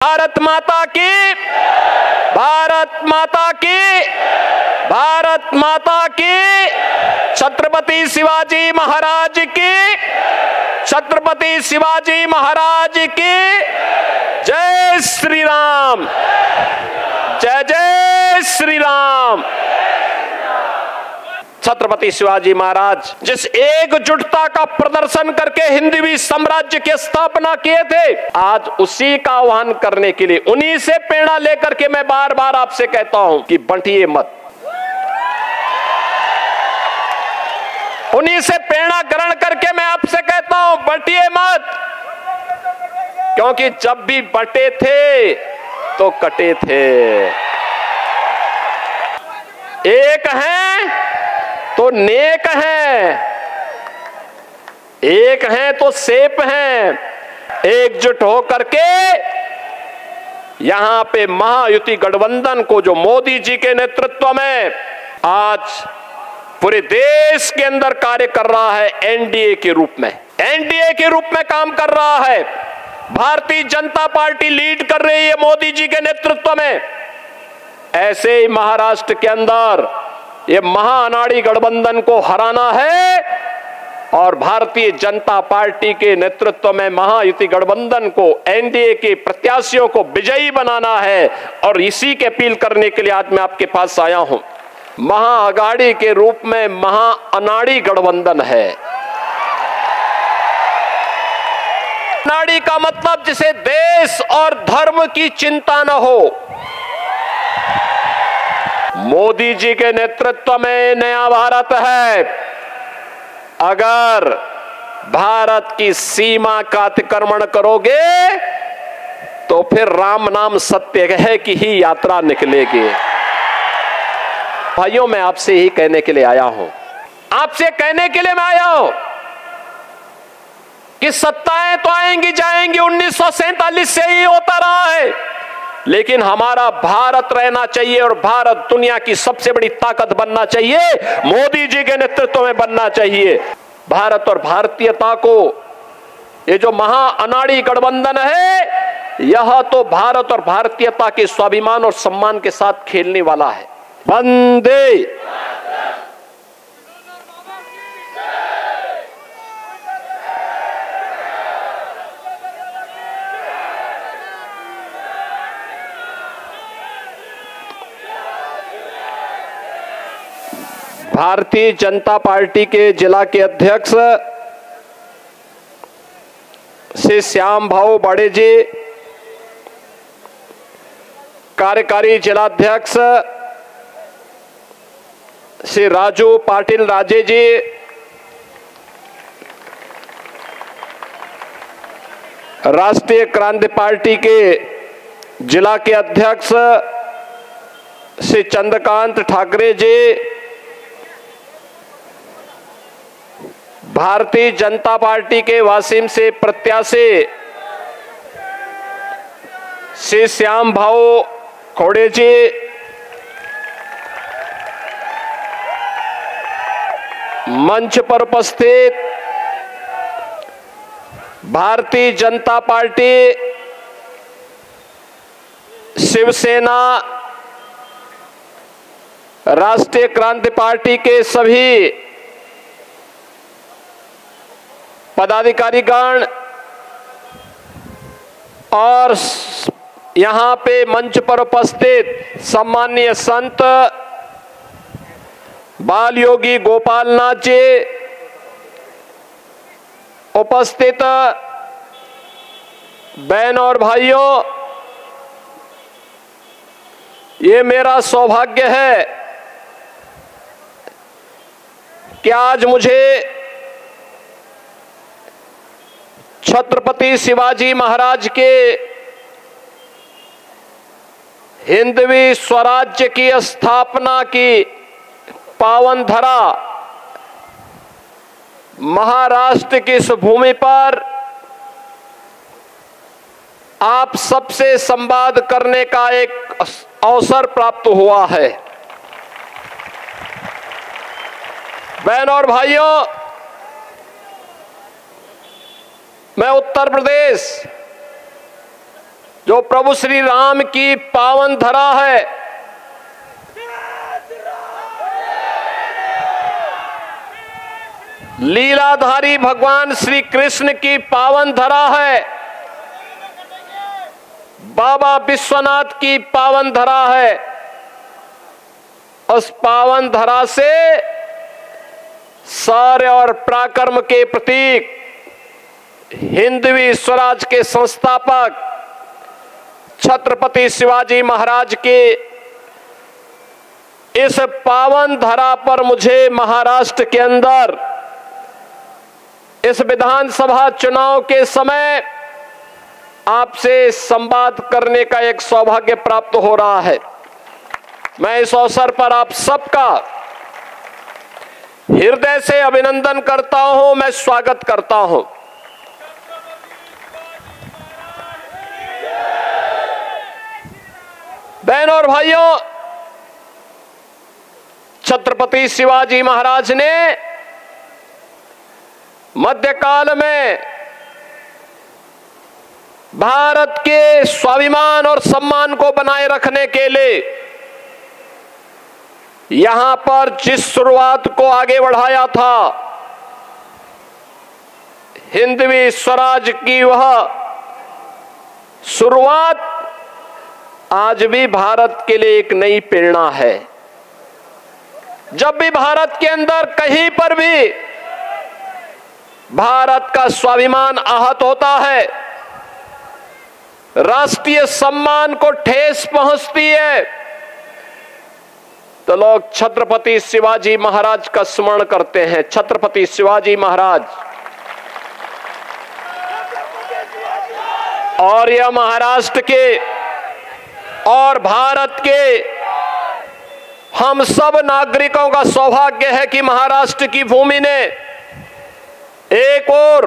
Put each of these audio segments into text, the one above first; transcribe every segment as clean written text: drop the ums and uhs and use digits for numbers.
भारत माता की, भारत माता की, भारत माता की, छत्रपति शिवाजी महाराज की, छत्रपति शिवाजी महाराज की जय श्री राम, जय जय श्री राम। छत्रपति शिवाजी महाराज जिस एकजुटता का प्रदर्शन करके हिंदवी साम्राज्य की स्थापना किए थे, आज उसी का आह्वान करने के लिए, उन्हीं से प्रेरणा लेकर के मैं बार बार आपसे कहता हूं कि बंटिए मत। उन्हीं से प्रेरणा ग्रहण करके मैं आपसे कहता हूं बंटिए मत, क्योंकि जब भी बंटे थे तो कटे थे। एक हैं तो नेक हैं, एक हैं तो सेफ हैं। एकजुट होकर के यहां पे महायुति गठबंधन को जो मोदी जी के नेतृत्व में आज पूरे देश के अंदर कार्य कर रहा है, एनडीए के रूप में, एनडीए के रूप में काम कर रहा है। भारतीय जनता पार्टी लीड कर रही है मोदी जी के नेतृत्व में। ऐसे ही महाराष्ट्र के अंदर ये महाअनाड़ी गठबंधन को हराना है और भारतीय जनता पार्टी के नेतृत्व में महायुति गठबंधन को, एनडीए के प्रत्याशियों को विजयी बनाना है। और इसी के अपील करने के लिए आज मैं आपके पास आया हूं। महाअघाड़ी के रूप में महाअनाड़ी गठबंधन है। अनाड़ी का मतलब जिसे देश और धर्म की चिंता न हो। मोदी जी के नेतृत्व में नया भारत है। अगर भारत की सीमा का अतिक्रमण करोगे तो फिर राम नाम सत्य है की ही यात्रा निकलेगी। भाइयों, मैं आपसे ही कहने के लिए आया हूं, आपसे कहने के लिए मैं आया हूं कि सत्ताएं तो आएंगी जाएंगी, 1947 से ही होता रहा है, लेकिन हमारा भारत रहना चाहिए और भारत दुनिया की सबसे बड़ी ताकत बनना चाहिए, मोदी जी के नेतृत्व में बनना चाहिए। भारत और भारतीयता को ये जो महाअनाड़ी गठबंधन है, यह तो भारत और भारतीयता के स्वाभिमान और सम्मान के साथ खेलने वाला है। वंदे भारतीय जनता पार्टी के जिला के अध्यक्ष श्री श्याम भाऊ बड़े जी, कार्यकारी जिलाध्यक्ष श्री राजू पाटिल राजे जी, राष्ट्रीय क्रांति पार्टी के जिला के अध्यक्ष श्री चंद्रकांत ठाकरे जी, भारतीय जनता पार्टी के वासिम से प्रत्याशी श्री श्याम भाऊ खोड़े जी, मंच पर उपस्थित भारतीय जनता पार्टी, शिवसेना, राष्ट्रीय क्रांति पार्टी के सभी पदाधिकारीगण और यहां पे मंच पर उपस्थित सम्माननीय संत बाल योगी गोपाल नाथ जी, उपस्थित बहन और भाइयों, ये मेरा सौभाग्य है कि आज मुझे छत्रपति शिवाजी महाराज के हिंदवी स्वराज्य की स्थापना की पावन धरा महाराष्ट्र की इस भूमि पर आप सबसे संवाद करने का एक अवसर प्राप्त हुआ है। बहन और भाइयों, मैं उत्तर प्रदेश जो प्रभु श्री राम की पावन धरा है, लीलाधारी भगवान श्री कृष्ण की पावन धरा है, बाबा विश्वनाथ की पावन धरा है। उस पावन धरा से शौर्य और पराक्रम के प्रतीक, हिंदवी स्वराज के संस्थापक छत्रपति शिवाजी महाराज के इस पावन धरा पर मुझे महाराष्ट्र के अंदर इस विधानसभा चुनाव के समय आपसे संवाद करने का एक सौभाग्य प्राप्त हो रहा है। मैं इस अवसर पर आप सबका हृदय से अभिनंदन करता हूं, मैं स्वागत करता हूं। बहनों और भाइयों, छत्रपति शिवाजी महाराज ने मध्यकाल में भारत के स्वाभिमान और सम्मान को बनाए रखने के लिए यहां पर जिस शुरुआत को आगे बढ़ाया था, हिंदवी स्वराज की वह शुरुआत आज भी भारत के लिए एक नई प्रेरणा है। जब भी भारत के अंदर कहीं पर भी भारत का स्वाभिमान आहत होता है, राष्ट्रीय सम्मान को ठेस पहुंचती है, तो लोग छत्रपति शिवाजी महाराज का स्मरण करते हैं। छत्रपति शिवाजी महाराज, और यह महाराष्ट्र के और भारत के हम सब नागरिकों का सौभाग्य है कि महाराष्ट्र की भूमि ने एक और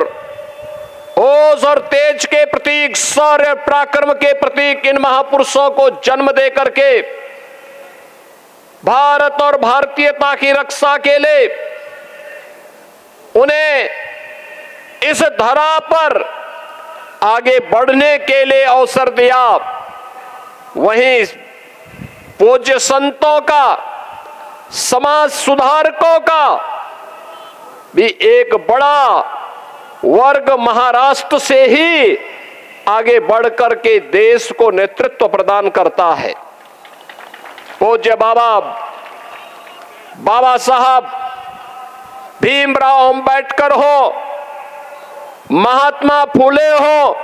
ओज और तेज के प्रतीक, शौर्य पराक्रम के प्रतीक इन महापुरुषों को जन्म दे करके भारत और भारतीयता की रक्षा के लिए उन्हें इस धरा पर आगे बढ़ने के लिए अवसर दिया। वहीं पूज्य संतों का, समाज सुधारकों का भी एक बड़ा वर्ग महाराष्ट्र से ही आगे बढ़कर के देश को नेतृत्व प्रदान करता है। पूज्य बाबा साहब भीमराव अंबेडकर हो, महात्मा फूले हो,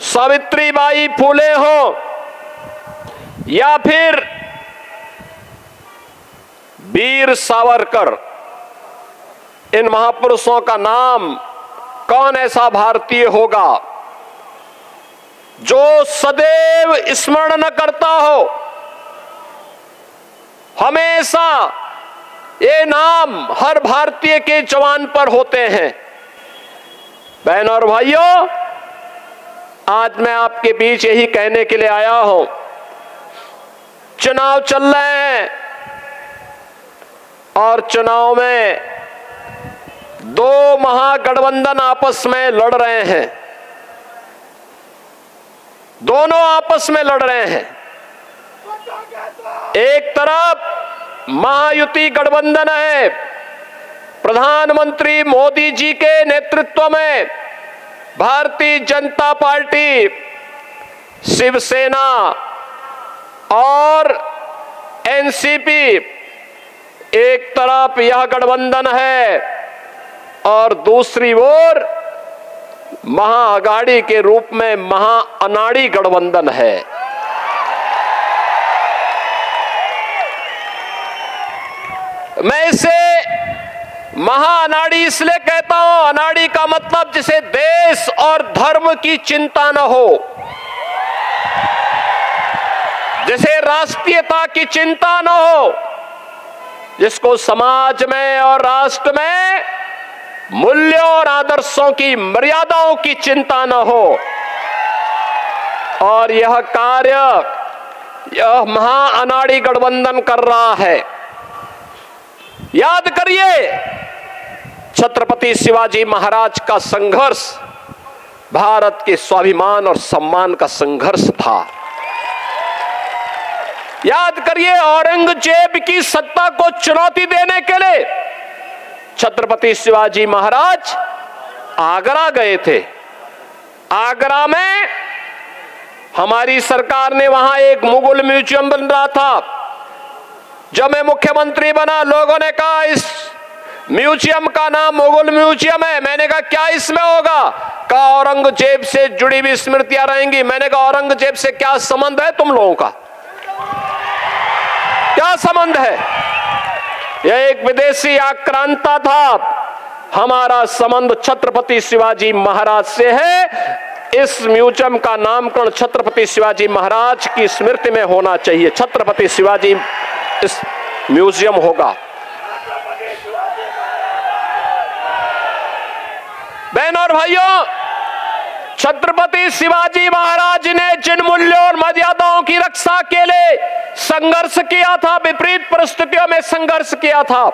सावित्रीबाई फूले हो, या फिर वीर सावरकर, इन महापुरुषों का नाम कौन ऐसा भारतीय होगा जो सदैव स्मरण न करता हो। हमेशा ये नाम हर भारतीय के जवान पर होते हैं। बहनों और भाइयों, आज मैं आपके बीच यही कहने के लिए आया हूं, चुनाव चल रहे हैं और चुनाव में दो महागठबंधन आपस में लड़ रहे हैं। दोनों आपस में लड़ रहे हैं। एक तरफ महायुति गठबंधन है, प्रधानमंत्री मोदी जी के नेतृत्व में भारतीय जनता पार्टी, शिवसेना और एनसीपी, एक तरफ यह गठबंधन है और दूसरी ओर महाअघाड़ी के रूप में महाअनाड़ी गठबंधन है। मैं इसे महाअनाड़ी इसलिए कहता हूं, अनाड़ी का मतलब जिसे देश और धर्म की चिंता न हो, जिसे राष्ट्रीयता की चिंता न हो, जिसको समाज में और राष्ट्र में मूल्यों और आदर्शों की, मर्यादाओं की चिंता न हो। और यह कार्य यह महाअनाड़ी गठबंधन कर रहा है। याद करिए, छत्रपति शिवाजी महाराज का संघर्ष भारत के स्वाभिमान और सम्मान का संघर्ष था। याद करिए, औरंगजेब की सत्ता को चुनौती देने के लिए छत्रपति शिवाजी महाराज आगरा गए थे। आगरा में हमारी सरकार ने वहां एक मुगल म्यूजियम बन रहा था। जब मैं मुख्यमंत्री बना, लोगों ने कहा इस म्यूजियम का नाम मुगल म्यूजियम है। मैंने कहा क्या इसमें होगा? कहा औरंगजेब से जुड़ी हुई स्मृतियां रहेंगी। मैंने कहा औरंगजेब से क्या संबंध है तुम लोगों का? क्या संबंध है? यह एक विदेशी आक्रांता था। हमारा संबंध छत्रपति शिवाजी महाराज से है। इस म्यूजियम का नामकरण छत्रपति शिवाजी महाराज की स्मृति में होना चाहिए। छत्रपति शिवाजी इस म्यूजियम होगा। बहनों और भाइयों, छत्रपति शिवाजी महाराज ने जिन मूल्यों और मर्यादाओं की रक्षा के लिए संघर्ष किया था, विपरीत परिस्थितियों में संघर्ष किया था,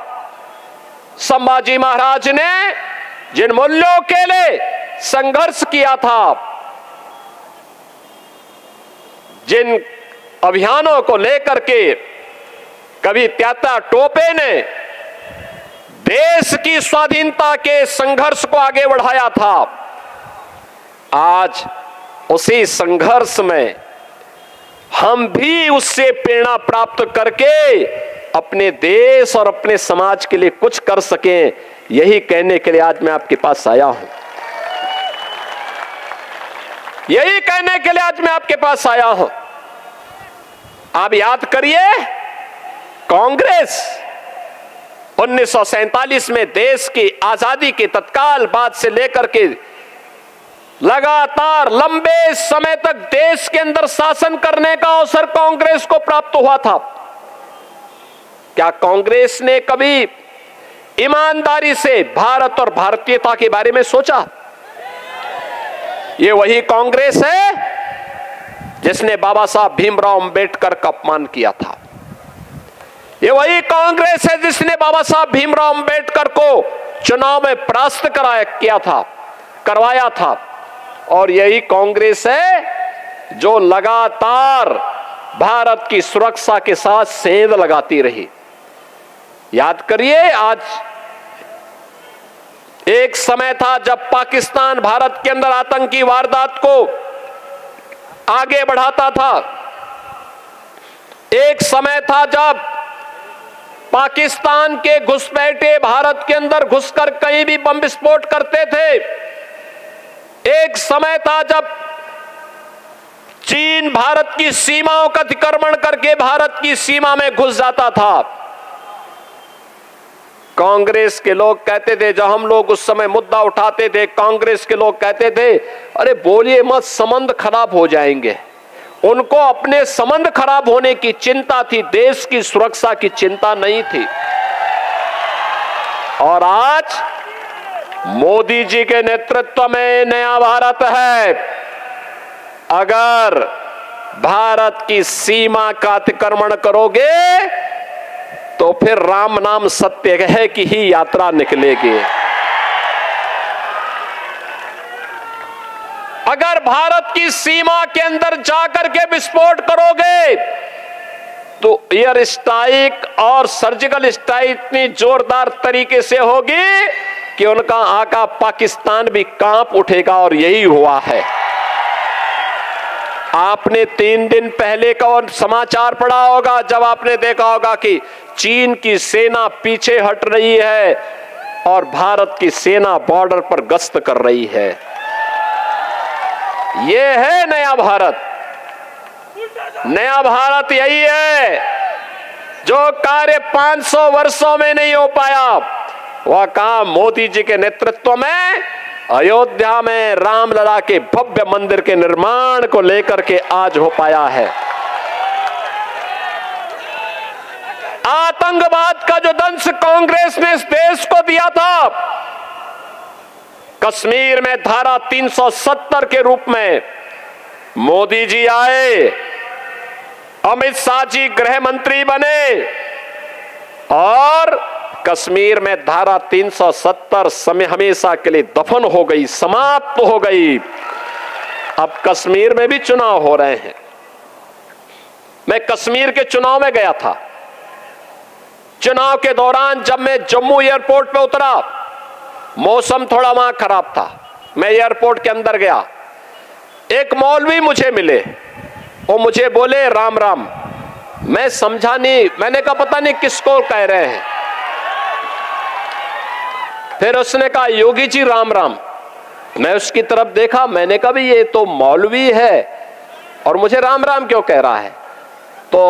संभाजी महाराज ने जिन मूल्यों के लिए संघर्ष किया था, जिन अभियानों को लेकर के कभी त्याता टोपे ने देश की स्वाधीनता के संघर्ष को आगे बढ़ाया था, आज उसी संघर्ष में हम भी उससे प्रेरणा प्राप्त करके अपने देश और अपने समाज के लिए कुछ कर सकें, यही कहने के लिए आज मैं आपके पास आया हूं। यही कहने के लिए आज मैं आपके पास आया हूं। आप याद करिए, कांग्रेस 1947 में देश की आजादी के तत्काल बाद से लेकर के लगातार लंबे समय तक देश के अंदर शासन करने का अवसर कांग्रेस को प्राप्त हुआ था। क्या कांग्रेस ने कभी ईमानदारी से भारत और भारतीयता के बारे में सोचा? ये वही कांग्रेस है जिसने बाबा साहब भीमराव अंबेडकर का अपमान किया था। ये वही कांग्रेस है जिसने बाबा साहब भीमराव अंबेडकर को चुनाव में परास्त करवाया था। और यही कांग्रेस है जो लगातार भारत की सुरक्षा के साथ सेंध लगाती रही। याद करिए, आज एक समय था जब पाकिस्तान भारत के अंदर आतंकी वारदात को आगे बढ़ाता था। एक समय था जब पाकिस्तान के घुसपैठे भारत के अंदर घुसकर कहीं भी बम विस्फोट करते थे। एक समय था जब चीन भारत की सीमाओं का अतिक्रमण करके भारत की सीमा में घुस जाता था। कांग्रेस के लोग कहते थे, जब हम लोग उस समय मुद्दा उठाते थे, कांग्रेस के लोग कहते थे, अरे बोलिए मत, संबंध खराब हो जाएंगे। उनको अपने संबंध खराब होने की चिंता थी, देश की सुरक्षा की चिंता नहीं थी। और आज मोदी जी के नेतृत्व में नया भारत है। अगर भारत की सीमा का अतिक्रमण करोगे तो फिर राम नाम सत्य है कि ही यात्रा निकलेगी। अगर भारत की सीमा के अंदर जाकर के विस्फोट करोगे तो एयर स्ट्राइक और सर्जिकल स्ट्राइक इतनी जोरदार तरीके से होगी कि उनका आका पाकिस्तान भी कांप उठेगा। और यही हुआ है। आपने 3 दिन पहले का और समाचार पढ़ा होगा, जब आपने देखा होगा कि चीन की सेना पीछे हट रही है और भारत की सेना बॉर्डर पर गश्त कर रही है। यह है नया भारत। नया भारत यही है जो कार्य 500 वर्षों में नहीं हो पाया, वह काम मोदी जी के नेतृत्व में अयोध्या में रामलला के भव्य मंदिर के निर्माण को लेकर के आज हो पाया है। आतंकवाद का जो दंश कांग्रेस ने इस देश को दिया था, कश्मीर में धारा 370 के रूप में मोदी जी आए, अमित शाह जी गृह मंत्री बने और कश्मीर में धारा 370 समय हमेशा के लिए दफन हो गई, समाप्त हो गई। अब कश्मीर में भी चुनाव हो रहे हैं। मैं कश्मीर के चुनाव में गया था। चुनाव के दौरान जब मैं जम्मू एयरपोर्ट पे उतरा, मौसम थोड़ा वहां खराब था। मैं एयरपोर्ट के अंदर गया, एक मौलवी मुझे मिले, वो मुझे बोले राम राम। मैं समझा नहीं, मैंने कहा पता नहीं किसको कह रहे हैं। फिर उसने कहा योगी जी राम राम। मैं उसकी तरफ देखा, मैंने कहा भी ये तो मौलवी है और मुझे राम राम क्यों कह रहा है। तो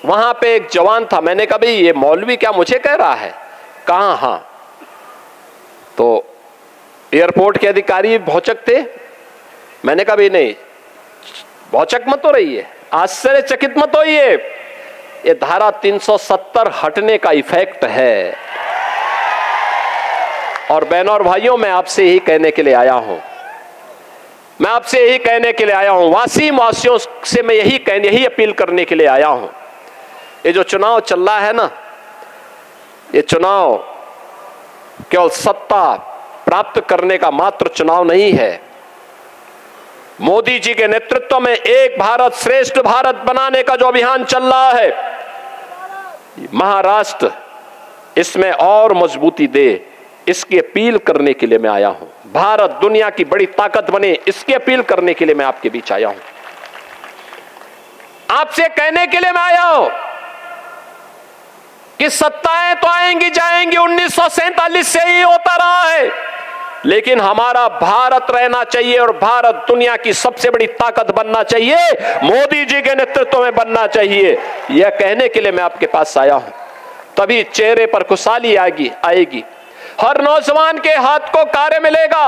वहां पे एक जवान था, मैंने कहा भाई ये मौलवी क्या मुझे कह रहा है? कहा हां। तो एयरपोर्ट के अधिकारी भौचक थे। मैंने कहा भी नहीं, भौचक मत हो रही है, आश्चर्यचकित मत होइए, ये धारा 370 हटने का इफेक्ट है। और बहनों और भाइयों, मैं आपसे यही कहने के लिए आया हूं, मैं आपसे यही कहने के लिए आया हूं, वासियों से मैं यही अपील करने के लिए आया हूं। ये जो चुनाव चल रहा है ना, ये चुनाव केवल सत्ता प्राप्त करने का मात्र चुनाव नहीं है। मोदी जी के नेतृत्व में एक भारत श्रेष्ठ भारत बनाने का जो अभियान चल रहा है, महाराष्ट्र इसमें और मजबूती दे, इसकी अपील करने के लिए मैं आया हूं। भारत दुनिया की बड़ी ताकत बने, इसकी अपील करने के लिए मैं आपके बीच आया हूं। आपसे कहने के लिए मैं आया हूं कि सत्ताएं तो आएंगी जाएंगी, 1947 से ही होता रहा है, लेकिन हमारा भारत रहना चाहिए और भारत दुनिया की सबसे बड़ी ताकत बनना चाहिए, मोदी जी के नेतृत्व में बनना चाहिए। यह कहने के लिए मैं आपके पास आया हूं। तभी चेहरे पर खुशहाली आएगी, हर नौजवान के हाथ को कार्य मिलेगा,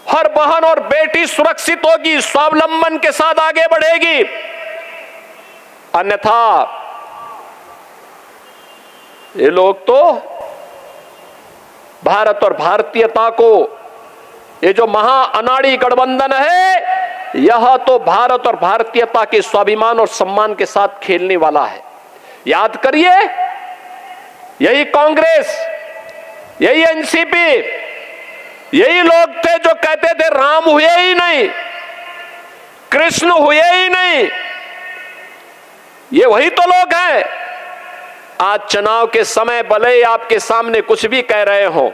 हर बहन और बेटी सुरक्षित होगी, स्वावलंबन के साथ आगे बढ़ेगी। अन्यथा ये लोग तो भारत और भारतीयता को, ये जो महा अनाड़ी गठबंधन है, यह तो भारत और भारतीयता के स्वाभिमान और सम्मान के साथ खेलने वाला है। याद करिए, यही कांग्रेस, यही एनसीपी, यही लोग थे जो कहते थे राम हुए ही नहीं, कृष्ण हुए ही नहीं। ये वही तो लोग हैं। आज चुनाव के समय भले ही आपके सामने कुछ भी कह रहे हो,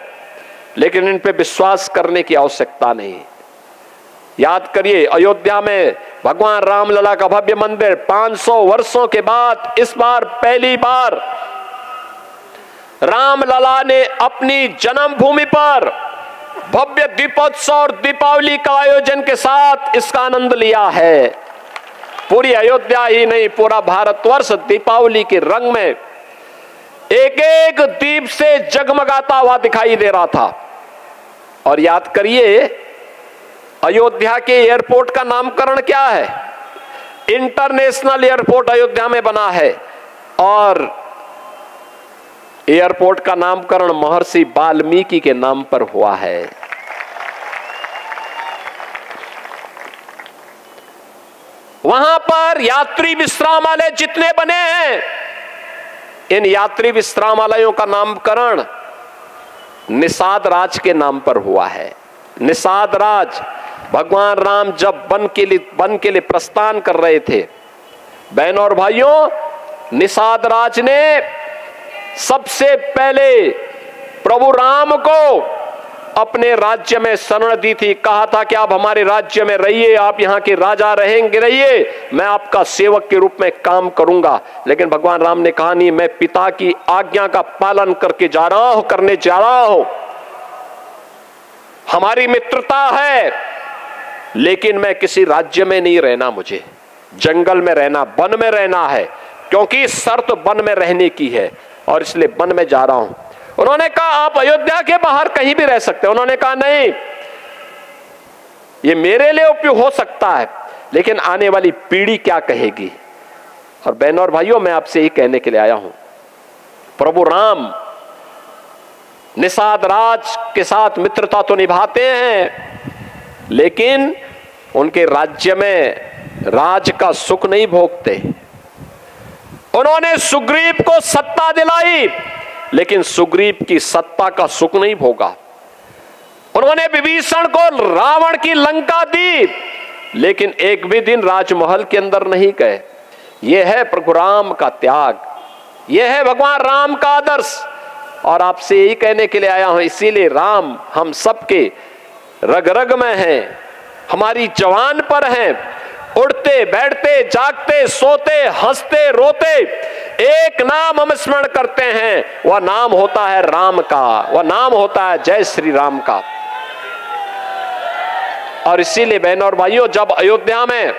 लेकिन इन पे विश्वास करने की आवश्यकता नहीं। याद करिए, अयोध्या में भगवान रामलला का भव्य मंदिर 500 वर्षों के बाद इस बार पहली बार रामलला ने अपनी जन्मभूमि पर भव्य दीपोत्सव और दीपावली का आयोजन के साथ इसका आनंद लिया है। पूरी अयोध्या ही नहीं, पूरा भारतवर्ष दीपावली के रंग में एक एक दीप से जगमगाता हुआ दिखाई दे रहा था। और याद करिए, अयोध्या के एयरपोर्ट का नामकरण क्या है? इंटरनेशनल एयरपोर्ट अयोध्या में बना है और एयरपोर्ट का नामकरण महर्षि वाल्मीकि के नाम पर हुआ है। वहां पर यात्री विश्रामालय जितने बने हैं, इन यात्री विश्रामालयों का नामकरण निषाद राज के नाम पर हुआ है। निषाद राज, भगवान राम जब वन के लिए प्रस्थान कर रहे थे, बहनों और भाइयों, निषाद राज ने सबसे पहले प्रभु राम को अपने राज्य में शरण दी थी। कहा था कि आप हमारे राज्य में रहिए, आप यहाँ के राजा रहिए, मैं आपका सेवक के रूप में काम करूंगा। लेकिन भगवान राम ने कहा नहीं, मैं पिता की आज्ञा का पालन करने जा रहा हूं। हमारी मित्रता है, लेकिन मैं किसी राज्य में नहीं रहना, मुझे जंगल में रहना, वन में रहना है, क्योंकि शर्त वन में रहने की है और इसलिए वन में जा रहा हूं। उन्होंने कहा आप अयोध्या के बाहर कहीं भी रह सकते हैं। उन्होंने कहा नहीं, ये मेरे लिए उपयोग हो सकता है, लेकिन आने वाली पीढ़ी क्या कहेगी। और बहनों और भाइयों, मैं आपसे यही कहने के लिए आया हूं, प्रभु राम निषाद राज के साथ मित्रता तो निभाते हैं, लेकिन उनके राज्य में राज का सुख नहीं भोगते। उन्होंने सुग्रीव को सत्ता दिलाई, लेकिन सुग्रीव की सत्ता का सुख नहीं भोगा। उन्होंने विभीषण को रावण की लंका दी, लेकिन एक भी दिन राजमहल के अंदर नहीं गए। यह है प्रभु राम का त्याग, यह है भगवान राम का आदर्श। और आपसे यही कहने के लिए आया हूं, इसीलिए राम हम सबके रग रग में हैं, हमारी जवान पर हैं। उठते बैठते जागते सोते हंसते रोते एक नाम हम स्मरण करते हैं, वह नाम होता है राम का, वह नाम होता है जय श्री राम का। और इसीलिए बहनों और भाइयों, जब अयोध्या में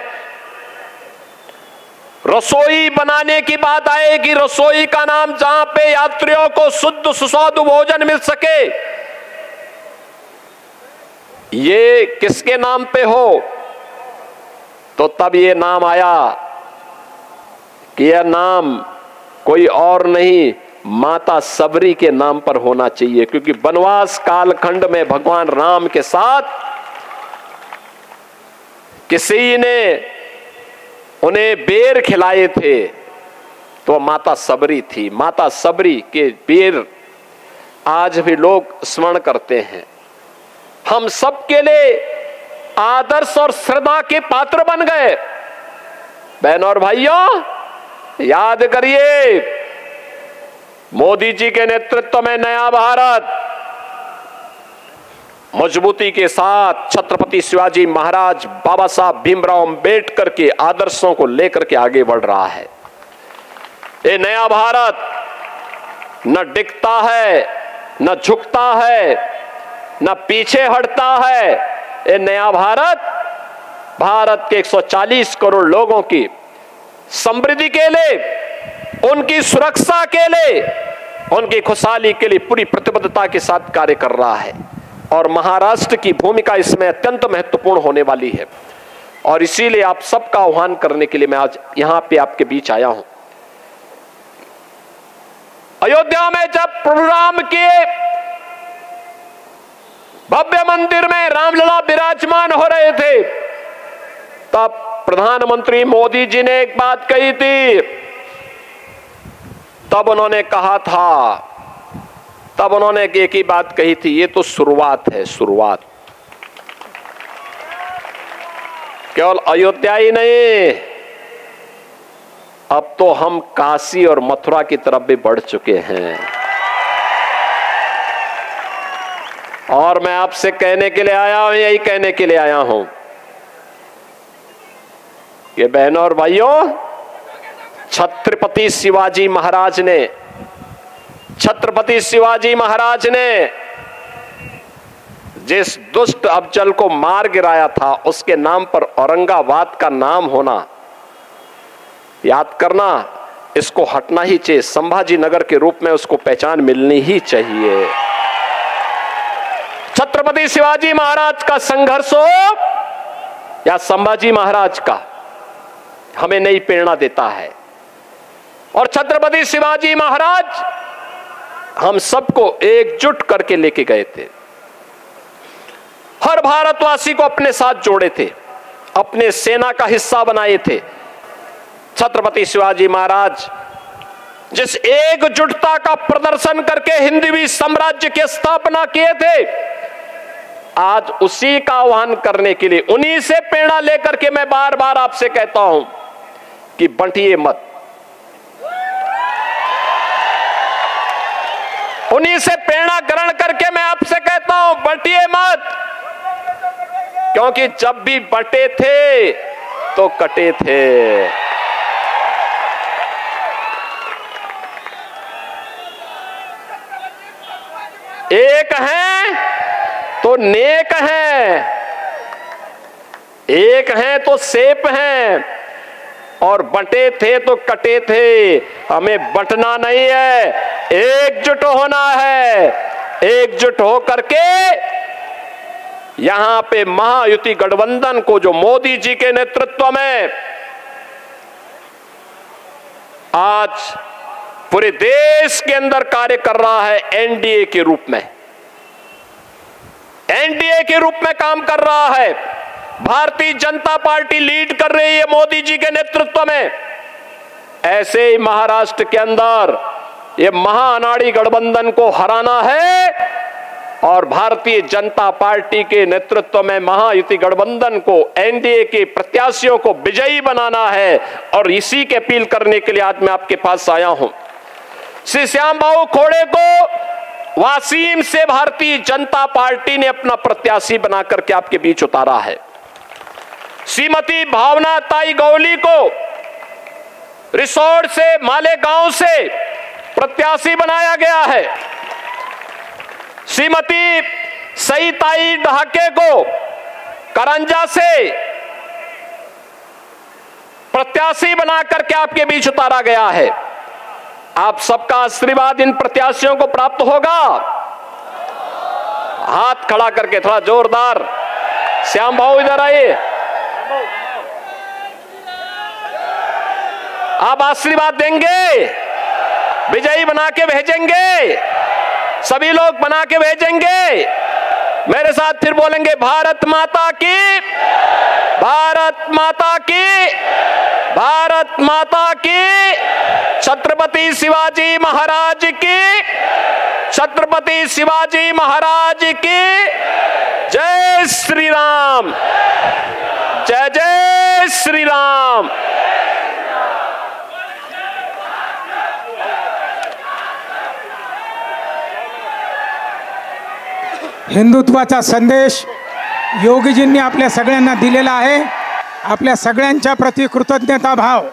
रसोई बनाने की बात आएगी, रसोई का नाम जहां पे यात्रियों को शुद्ध सुस्वादु भोजन मिल सके, ये किसके नाम पे हो? तो तब ये नाम आया कि यह नाम कोई और नहीं, माता सबरी के नाम पर होना चाहिए। क्योंकि वनवास कालखंड में भगवान राम के साथ किसी ने उन्हें बेर खिलाए थे, तो माता सबरी थी। माता सबरी के बेर आज भी लोग स्मरण करते हैं। हम सबके लिए आदर्श और श्रद्धा के पात्र बन गए। बहनों और भाइयों, याद करिए, मोदी जी के नेतृत्व में नया भारत मजबूती के साथ छत्रपति शिवाजी महाराज, बाबा साहब भीमराव अंबेडकर के आदर्शों को लेकर के आगे बढ़ रहा है। ये नया भारत न डिगता है, न झुकता है, न पीछे हटता है। ये नया भारत, भारत के 140 करोड़ लोगों की समृद्धि के लिए, उनकी सुरक्षा के लिए, उनकी खुशहाली के लिए पूरी प्रतिबद्धता के साथ कार्य कर रहा है। और महाराष्ट्र की भूमिका इसमें अत्यंत महत्वपूर्ण होने वाली है। और इसीलिए आप सबका आह्वान करने के लिए मैं आज यहां पे आपके बीच आया हूं। अयोध्या में जब प्रभु राम के भव्य मंदिर में रामलला विराजमान हो रहे थे, तब प्रधानमंत्री मोदी जी ने एक बात कही थी। तब उन्होंने कहा था, तब उन्होंने एक ही बात कही थी, ये तो शुरुआत है, शुरुआत। केवल अयोध्या ही नहीं, अब तो हम काशी और मथुरा की तरफ भी बढ़ चुके हैं। और मैं आपसे कहने के लिए आया हूं, यही कहने के लिए आया हूं कि बहनों और भाइयों, छत्रपति शिवाजी महाराज ने जिस दुष्ट अफजल को मार गिराया था, उसके नाम पर औरंगाबाद का नाम होना, याद करना, इसको हटना ही चाहिए। संभाजी नगर के रूप में उसको पहचान मिलनी ही चाहिए। छत्रपति शिवाजी महाराज का संघर्ष हो या संभाजी महाराज का, हमें नई प्रेरणा देता है। और छत्रपति शिवाजी महाराज हम सबको एकजुट करके लेके गए थे, हर भारतवासी को अपने साथ जोड़े थे, अपने सेना का हिस्सा बनाए थे। छत्रपति शिवाजी महाराज जिस एकजुटता का प्रदर्शन करके हिंदवी साम्राज्य की स्थापना किए थे, आज उसी का आह्वान करने के लिए, उन्हीं से प्रेरणा लेकर के मैं बार बार आपसे कहता हूं कि बंटिए मत। उन्हीं से प्रेरणा ग्रहण करके मैं आपसे कहता हूं, बंटिए मत। क्योंकि जब भी बंटे थे तो कटे थे। एक हैं तो नेक हैं, एक हैं तो सेप हैं, और बंटे थे तो कटे थे। हमें बंटना नहीं है, एकजुट होना है। एकजुट होकर के यहां पे महायुति गठबंधन को, जो मोदी जी के नेतृत्व में आज पूरे देश के अंदर कार्य कर रहा है, एनडीए के रूप में, एनडीए के रूप में काम कर रहा है। भारतीय जनता पार्टी लीड कर रही है मोदी जी के नेतृत्व में। ऐसे ही महाराष्ट्र के अंदर ये महाअनाड़ी गठबंधन को हराना है, और भारतीय जनता पार्टी के नेतृत्व में महायुति गठबंधन को, एनडीए के प्रत्याशियों को विजयी बनाना है। और इसी के अपील करने के लिए आज मैं आपके पास आया हूं। श्री श्याम बाबू खोड़े को वासीम से भारतीय जनता पार्टी ने अपना प्रत्याशी बनाकर के आपके बीच उतारा है। श्रीमती भावना ताई गौली को रिसोर्ट से, मालेगांव से प्रत्याशी बनाया गया है। श्रीमती सईताई ढाके को करंजा से प्रत्याशी बनाकर के आपके बीच उतारा गया है। आप सबका आशीर्वाद इन प्रत्याशियों को प्राप्त होगा। हाथ खड़ा करके थोड़ा जोरदार। श्याम भाऊ इधर आइए। आप आशीर्वाद देंगे, विजयी बना के भेजेंगे, सभी लोग बना के भेजेंगे। मेरे साथ फिर बोलेंगे, भारत माता की, भारत माता की, भारत माता की, छत्रपति शिवाजी महाराज की, छत्रपति शिवाजी महाराज की जय श्री राम, जय जय श्री राम। हिंदुत्वाचा संदेश योगीजींनी आपल्या सगळ्यांना दिलेला आहे। आपल्या सगळ्यांच्या प्रति कृतज्ञता भाव